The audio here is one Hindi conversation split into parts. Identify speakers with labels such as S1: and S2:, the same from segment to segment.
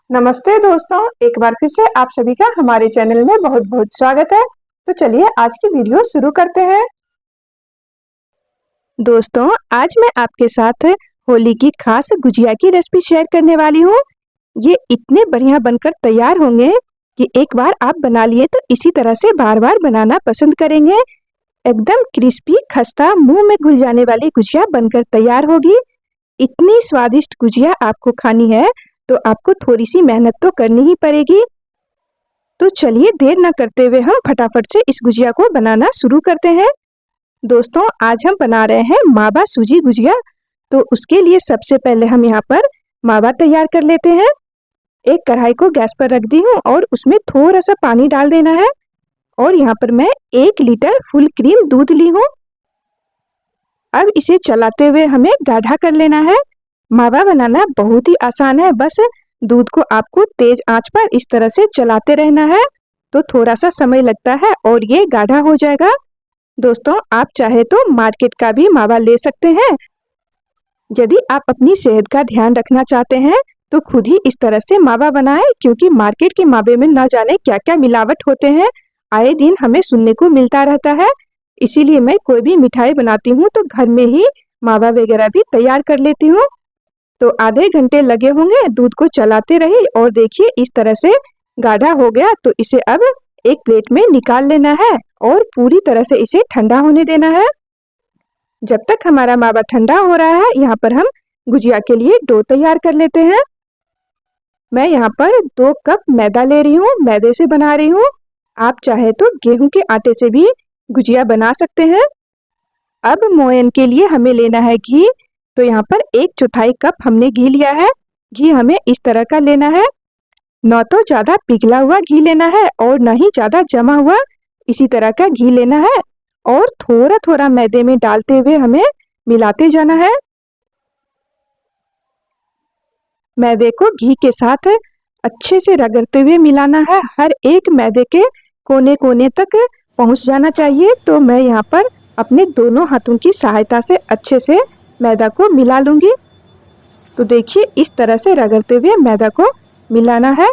S1: नमस्ते दोस्तों, एक बार फिर से आप सभी का हमारे चैनल में बहुत बहुत स्वागत है। तो चलिए आज की वीडियो शुरू करते हैं। दोस्तों, आज मैं आपके साथ होली की खास गुजिया की रेसिपी शेयर करने वाली हूँ। ये इतने बढ़िया बनकर तैयार होंगे कि एक बार आप बना लिए तो इसी तरह से बार बार बनाना पसंद करेंगे। एकदम क्रिस्पी खस्ता मुंह में घुल जाने वाली गुजिया बनकर तैयार होगी। इतनी स्वादिष्ट गुजिया आपको खानी है तो आपको थोड़ी सी मेहनत तो करनी ही पड़ेगी। तो चलिए देर न करते हुए हम फटाफट से इस गुजिया को बनाना शुरू करते हैं। दोस्तों, आज हम बना रहे हैं मावा सूजी गुजिया। तो उसके लिए सबसे पहले हम यहाँ पर मावा तैयार कर लेते हैं। एक कढ़ाई को गैस पर रख दी हूँ और उसमें थोड़ा सा पानी डाल देना है। और यहाँ पर मैं 1 लीटर फुल क्रीम दूध ली हूँ। अब इसे चलाते हुए हमें गाढ़ा कर लेना है। मावा बनाना बहुत ही आसान है, बस दूध को आपको तेज आंच पर इस तरह से चलाते रहना है। तो थोड़ा सा समय लगता है और ये गाढ़ा हो जाएगा। दोस्तों, आप चाहे तो मार्केट का भी मावा ले सकते हैं। यदि आप अपनी सेहत का ध्यान रखना चाहते हैं तो खुद ही इस तरह से मावा बनाएं, क्योंकि मार्केट के मावे में न जाने क्या क्या मिलावट होते हैं, आए दिन हमें सुनने को मिलता रहता है। इसीलिए मैं कोई भी मिठाई बनाती हूँ तो घर में ही मावा वगैरह भी तैयार कर लेती हूँ। तो आधे घंटे लगे होंगे दूध को चलाते रही और देखिए इस तरह से गाढ़ा हो गया। तो इसे अब एक प्लेट में निकाल लेना है और पूरी तरह से इसे ठंडा होने देना है। जब तक हमारा मावा ठंडा हो रहा है, यहाँ पर हम गुजिया के लिए डो तैयार कर लेते हैं। मैं यहाँ पर 2 कप मैदा ले रही हूँ, मैदे से बना रही हूँ। आप चाहे तो गेहूं के आटे से भी गुजिया बना सकते हैं। अब मोयन के लिए हमें लेना है घी। तो यहाँ पर 1/4 कप हमने घी लिया है। घी हमें इस तरह का लेना है, न तो ज्यादा पिघला हुआ घी लेना है और न ही ज्यादा जमा हुआ, इसी तरह का घी लेना है। और थोड़ा थोड़ा मैदे में डालते हुए हमें मिलाते जाना है। मैदे को घी के साथ अच्छे से रगड़ते हुए मिलाना है, हर एक मैदे के कोने कोने तक पहुंच जाना चाहिए। तो मैं यहाँ पर अपने दोनों हाथों की सहायता से अच्छे से मैदा को मिला लूंगी। तो देखिए इस तरह से रगड़ते हुए मैदा को मिलाना है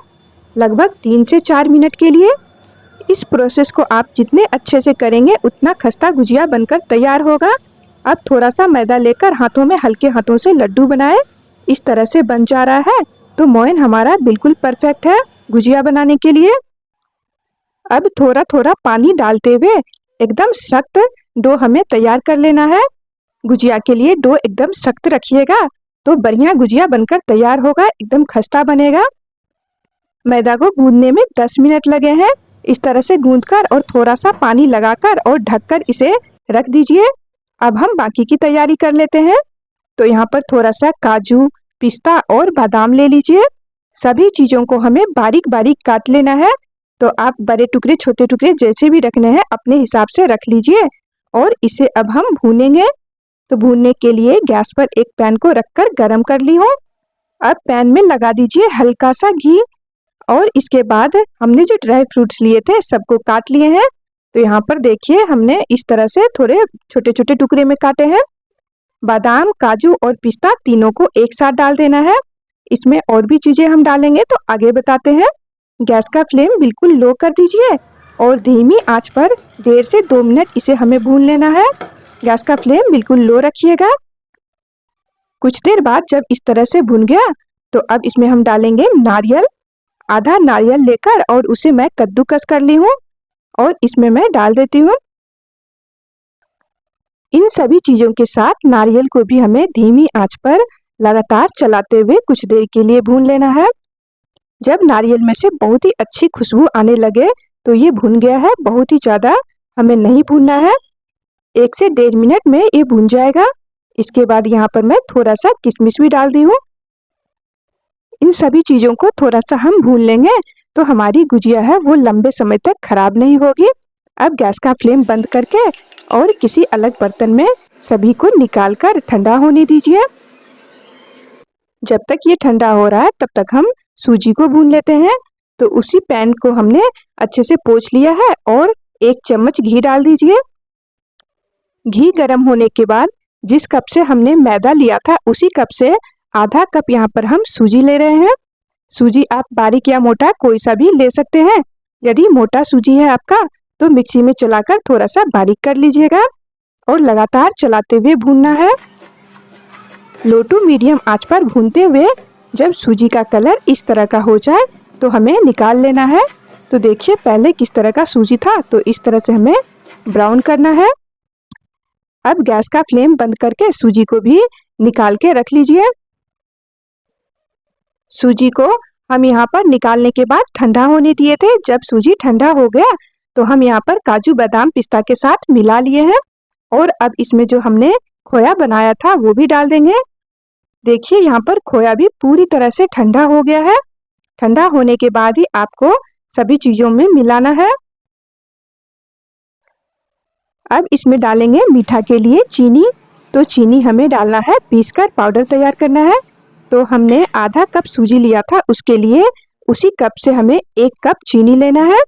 S1: लगभग 3 से 4 मिनट के लिए। इस प्रोसेस को आप जितने अच्छे से करेंगे उतना खस्ता गुजिया बनकर तैयार होगा। अब थोड़ा सा मैदा लेकर हाथों में हल्के हाथों से लड्डू बनाए। इस तरह से बन जा रहा है तो मोयन हमारा बिल्कुल परफेक्ट है गुजिया बनाने के लिए। अब थोड़ा थोड़ा पानी डालते हुए एकदम सख्त डो हमें तैयार कर लेना है। गुजिया के लिए डो एकदम सख्त रखिएगा तो बढ़िया गुजिया बनकर तैयार होगा, एकदम खस्ता बनेगा। मैदा को गूंदने में 10 मिनट लगे हैं। इस तरह से गूंदकर और थोड़ा सा पानी लगाकर और ढककर इसे रख दीजिए। अब हम बाकी की तैयारी कर लेते हैं। तो यहाँ पर थोड़ा सा काजू, पिस्ता और बादाम ले लीजिए। सभी चीजों को हमें बारीक बारीक काट लेना है। तो आप बड़े टुकड़े छोटे टुकड़े जैसे भी रखने हैं अपने हिसाब से रख लीजिए। और इसे अब हम भूनेंगे। तो भूनने के लिए गैस पर एक पैन को रखकर गरम कर ली हूँ। अब पैन में लगा दीजिए हल्का सा घी और इसके बाद हमने जो ड्राई फ्रूट्स लिए थे सबको काट लिए हैं। तो यहाँ पर देखिए हमने इस तरह से थोड़े छोटे छोटे टुकड़े में काटे हैं। बादाम, काजू और पिस्ता तीनों को एक साथ डाल देना है। इसमें और भी चीजें हम डालेंगे तो आगे बताते हैं। गैस का फ्लेम बिल्कुल लो कर दीजिए और धीमी आंच पर 1.5 से 2 मिनट इसे हमें भून लेना है। गैस का फ्लेम बिल्कुल लो रखिएगा। कुछ देर बाद जब इस तरह से भुन गया तो अब इसमें हम डालेंगे नारियल। आधा नारियल लेकर और उसे मैं कद्दूकस कर ली हूँ और इसमें मैं डाल देती हूँ। इन सभी चीजों के साथ नारियल को भी हमें धीमी आंच पर लगातार चलाते हुए कुछ देर के लिए भून लेना है। जब नारियल में से बहुत ही अच्छी खुशबू आने लगे तो ये भुन गया है, बहुत ही ज्यादा हमें नहीं भूनना है। 1 से 1.5 मिनट में ये भून जाएगा। इसके बाद यहाँ पर मैं थोड़ा सा किशमिश भी डाल दी हूँ। इन सभी चीजों को थोड़ा सा हम भून लेंगे तो हमारी गुजिया है वो लंबे समय तक खराब नहीं होगी। अब गैस का फ्लेम बंद करके और किसी अलग बर्तन में सभी को निकाल कर ठंडा होने दीजिए। जब तक ये ठंडा हो रहा है तब तक हम सूजी को भून लेते हैं। तो उसी पैन को हमने अच्छे से पोंछ लिया है और 1 चम्मच घी डाल दीजिए। घी गर्म होने के बाद जिस कप से हमने मैदा लिया था उसी कप से आधा कप यहाँ पर हम सूजी ले रहे हैं। सूजी आप बारीक या मोटा कोई सा भी ले सकते हैं। यदि मोटा सूजी है आपका तो मिक्सी में चलाकर थोड़ा सा बारीक कर लीजिएगा और लगातार चलाते हुए भूनना है। लो टू मीडियम आंच पर भूनते हुए जब सूजी का कलर इस तरह का हो जाए तो हमें निकाल लेना है। तो देखिए पहले किस तरह का सूजी था, तो इस तरह से हमें ब्राउन करना है। अब गैस का फ्लेम बंद करके सूजी को भी निकाल के रख लीजिए। सूजी को हम यहाँ पर निकालने के बाद ठंडा होने दिए थे। जब सूजी ठंडा हो गया तो हम यहाँ पर काजू बादाम पिस्ता के साथ मिला लिए हैं और अब इसमें जो हमने खोया बनाया था वो भी डाल देंगे। देखिए यहाँ पर खोया भी पूरी तरह से ठंडा हो गया है। ठंडा होने के बाद ही आपको सभी चीजों में मिलाना है। अब इसमें डालेंगे मीठा के लिए चीनी। तो चीनी हमें डालना है पीसकर पाउडर तैयार करना है। तो हमने आधा कप सूजी लिया था, उसके लिए उसी कप से हमें 1 कप चीनी लेना है।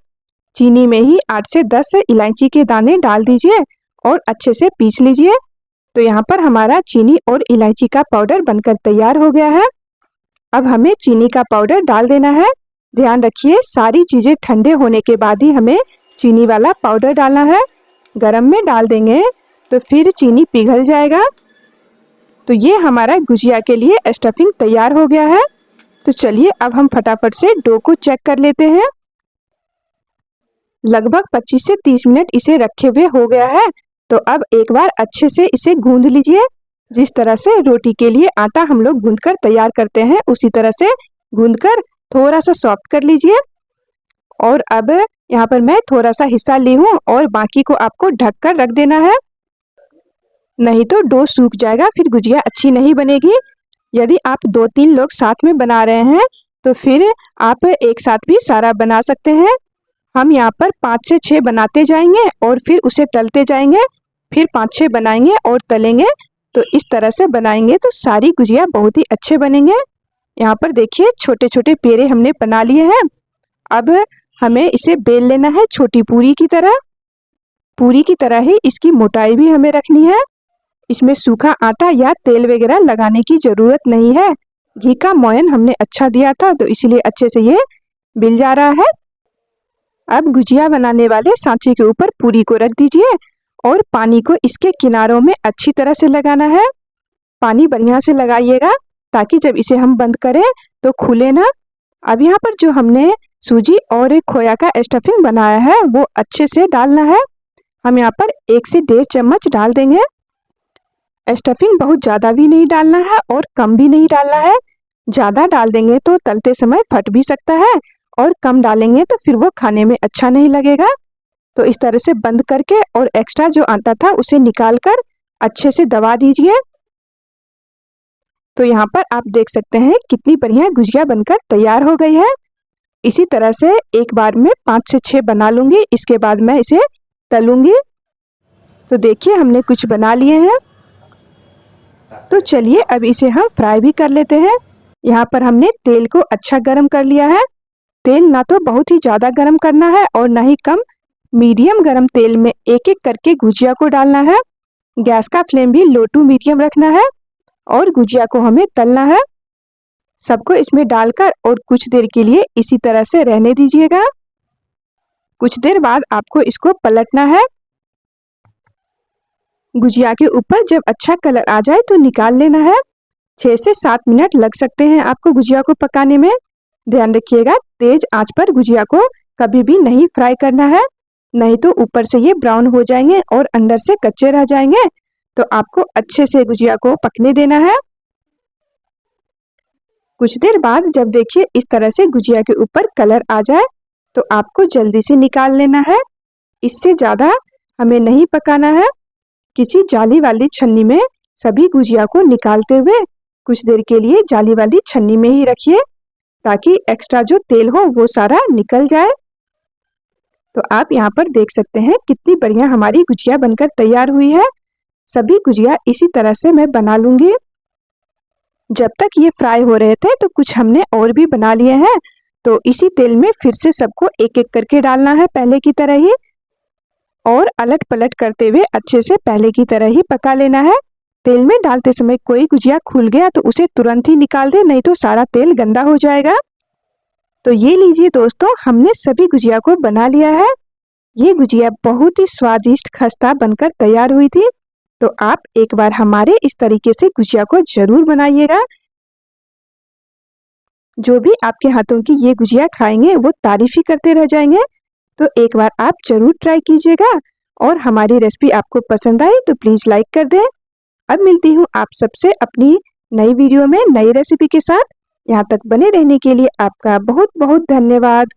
S1: चीनी में ही 8 से 10 इलायची के दाने डाल दीजिए और अच्छे से पीस लीजिए। तो यहाँ पर हमारा चीनी और इलायची का पाउडर बनकर तैयार हो गया है। अब हमें चीनी का पाउडर डाल देना है। ध्यान रखिए सारी चीजें ठंडे होने के बाद ही हमें चीनी वाला पाउडर डालना है। गरम में डाल देंगे तो फिर चीनी पिघल जाएगा। तो ये हमारा गुजिया के लिए स्टफिंग तैयार हो गया है। तो चलिए अब हम फटाफट से डो को चेक कर लेते हैं। लगभग 25 से 30 मिनट इसे रखे हुए हो गया है। तो अब एक बार अच्छे से इसे गूंद लीजिए। जिस तरह से रोटी के लिए आटा हम लोग गूंदकर तैयार करते हैं उसी तरह से गूंदकर थोड़ा सा सॉफ्ट कर लीजिए। और अब यहाँ पर मैं थोड़ा सा हिस्सा ली हूँ और बाकी को आपको ढक कर रख देना है, नहीं तो डो सूख जाएगा, फिर गुजिया अच्छी नहीं बनेगी। यदि आप 2-3 लोग साथ में बना रहे हैं तो फिर आप एक साथ भी सारा बना सकते हैं। हम यहाँ पर 5 से 6 बनाते जाएंगे और फिर उसे तलते जाएंगे, फिर 5-6 बनाएंगे और तलेंगे। तो इस तरह से बनाएंगे तो सारी गुजिया बहुत ही अच्छे बनेंगे। यहाँ पर देखिए छोटे छोटे पेड़े हमने बना लिए हैं। अब हमें इसे बेल लेना है छोटी पूरी की तरह। पूरी की तरह ही इसकी मोटाई भी हमें रखनी है। इसमें सूखा आटा या तेल वगैरह लगाने की जरूरत नहीं है। घी का मोयन हमने अच्छा दिया था तो इसलिए अच्छे से ये बिल जा रहा है। अब गुजिया बनाने वाले सांचे के ऊपर पूरी को रख दीजिए और पानी को इसके किनारों में अच्छी तरह से लगाना है। पानी बढ़िया से लगाइएगा ताकि जब इसे हम बंद करें तो खुले ना। अब यहाँ पर जो हमने सूजी और खोया का स्टफिंग बनाया है वो अच्छे से डालना है। हम यहाँ पर 1 से 1.5 चम्मच डाल देंगे। स्टफिंग बहुत ज़्यादा भी नहीं डालना है और कम भी नहीं डालना है। ज़्यादा डाल देंगे तो तलते समय फट भी सकता है और कम डालेंगे तो फिर वो खाने में अच्छा नहीं लगेगा। तो इस तरह से बंद करके और एक्स्ट्रा जो आटा था उसे निकाल कर अच्छे से दबा दीजिए। तो यहाँ पर आप देख सकते हैं कितनी बढ़िया गुजिया बनकर तैयार हो गई है। इसी तरह से एक बार में 5 से 6 बना लूँगी, इसके बाद मैं इसे तलूँगी। तो देखिए हमने कुछ बना लिए हैं। तो चलिए अब इसे हम फ्राई भी कर लेते हैं। यहाँ पर हमने तेल को अच्छा गरम कर लिया है। तेल ना तो बहुत ही ज़्यादा गरम करना है और ना ही कम, मीडियम गरम तेल में एक एक करके गुजिया को डालना है। गैस का फ्लेम भी लो टू मीडियम रखना है और गुजिया को हमें तलना है। सबको इसमें डालकर और कुछ देर के लिए इसी तरह से रहने दीजिएगा। कुछ देर बाद आपको इसको पलटना है। गुजिया के ऊपर जब अच्छा कलर आ जाए तो निकाल लेना है। 6 से 7 मिनट लग सकते हैं आपको गुजिया को पकाने में। ध्यान रखिएगा तेज आंच पर गुजिया को कभी भी नहीं फ्राई करना है, नहीं तो ऊपर से ये ब्राउन हो जाएंगे और अंदर से कच्चे रह जाएंगे। तो आपको अच्छे से गुजिया को पकने देना है। कुछ देर बाद जब देखिए इस तरह से गुजिया के ऊपर कलर आ जाए तो आपको जल्दी से निकाल लेना है। इससे ज़्यादा हमें नहीं पकाना है। किसी जाली वाली छन्नी में सभी गुजिया को निकालते हुए कुछ देर के लिए जाली वाली छन्नी में ही रखिए ताकि एक्स्ट्रा जो तेल हो वो सारा निकल जाए। तो आप यहाँ पर देख सकते हैं कितनी बढ़िया हमारी गुजिया बनकर तैयार हुई है। सभी गुजिया इसी तरह से मैं बना लूँगी। जब तक ये फ्राई हो रहे थे तो कुछ हमने और भी बना लिए हैं। तो इसी तेल में फिर से सबको एक एक करके डालना है पहले की तरह ही, और अलट पलट करते हुए अच्छे से पहले की तरह ही पका लेना है। तेल में डालते समय कोई गुजिया खुल गया तो उसे तुरंत ही निकाल दे, नहीं तो सारा तेल गंदा हो जाएगा। तो ये लीजिए दोस्तों, हमने सभी गुजिया को बना लिया है। ये गुजिया बहुत ही स्वादिष्ट खस्ता बनकर तैयार हुई थी। तो आप एक बार हमारे इस तरीके से गुजिया को जरूर बनाइएगा। जो भी आपके हाथों की ये गुजिया खाएंगे वो तारीफ ही करते रह जाएंगे। तो एक बार आप जरूर ट्राई कीजिएगा और हमारी रेसिपी आपको पसंद आई तो प्लीज़ लाइक कर दें। अब मिलती हूँ आप सबसे अपनी नई वीडियो में नई रेसिपी के साथ। यहाँ तक बने रहने के लिए आपका बहुत बहुत धन्यवाद।